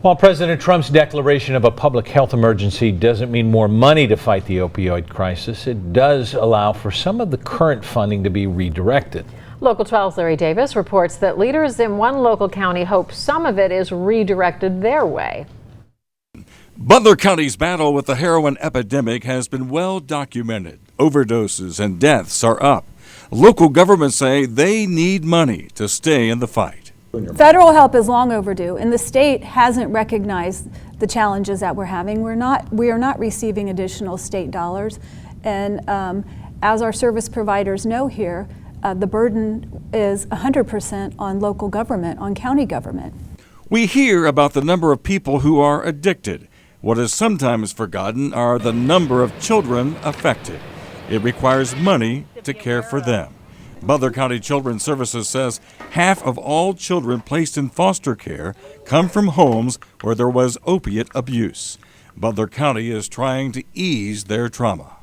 While President Trump's declaration of a public health emergency doesn't mean more money to fight the opioid crisis, it does allow for some of the current funding to be redirected. Local 12's Larry Davis reports that leaders in one local county hope some of it is redirected their way. Butler County's battle with the heroin epidemic has been well documented. Overdoses and deaths are up. Local governments say they need money to stay in the fight. Federal help is long overdue, and the state hasn't recognized the challenges that we're having. We are not receiving additional state dollars, and as our service providers know here, the burden is 100% on local government, on county government. We hear about the number of people who are addicted. What is sometimes forgotten are the number of children affected. It requires money to care for them. Butler County Children Services says half of all children placed in foster care come from homes where there was opiate abuse. Butler County is trying to ease their trauma.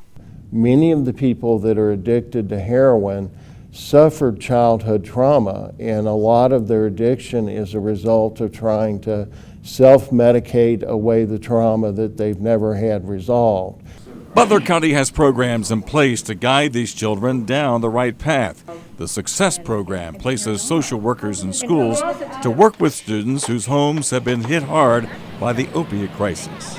Many of the people that are addicted to heroin suffered childhood trauma, and a lot of their addiction is a result of trying to self-medicate away the trauma that they've never had resolved. Butler County has programs in place to guide these children down the right path. The Success Program places social workers in schools to work with students whose homes have been hit hard by the opiate crisis.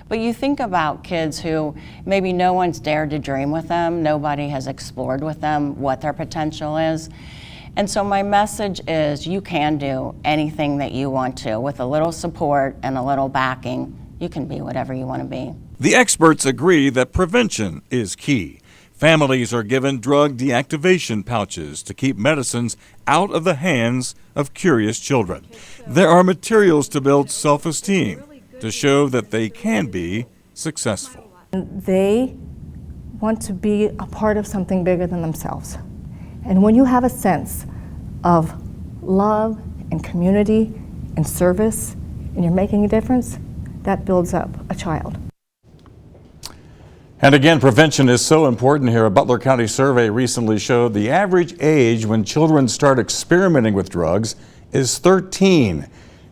But you think about kids who maybe no one's dared to dream with them, nobody has explored with them what their potential is. And so my message is you can do anything that you want to. With a little support and a little backing, you can be whatever you want to be. The experts agree that prevention is key. Families are given drug deactivation pouches to keep medicines out of the hands of curious children. There are materials to build self-esteem, to show that they can be successful. They want to be a part of something bigger than themselves. And when you have a sense of love and community and service, and you're making a difference, that builds up a child. And again, prevention is so important here. A Butler County survey recently showed the average age when children start experimenting with drugs is 13.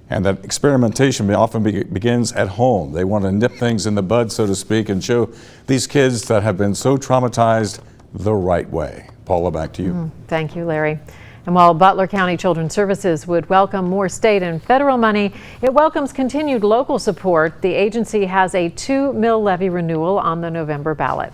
And that experimentation often begins at home. They want to nip things in the bud, so to speak, and show these kids that have been so traumatized the right way. Paula, back to you. Thank you, Larry. And while Butler County Children Services would welcome more state and federal money, it welcomes continued local support. The agency has a $2 million levy renewal on the November ballot.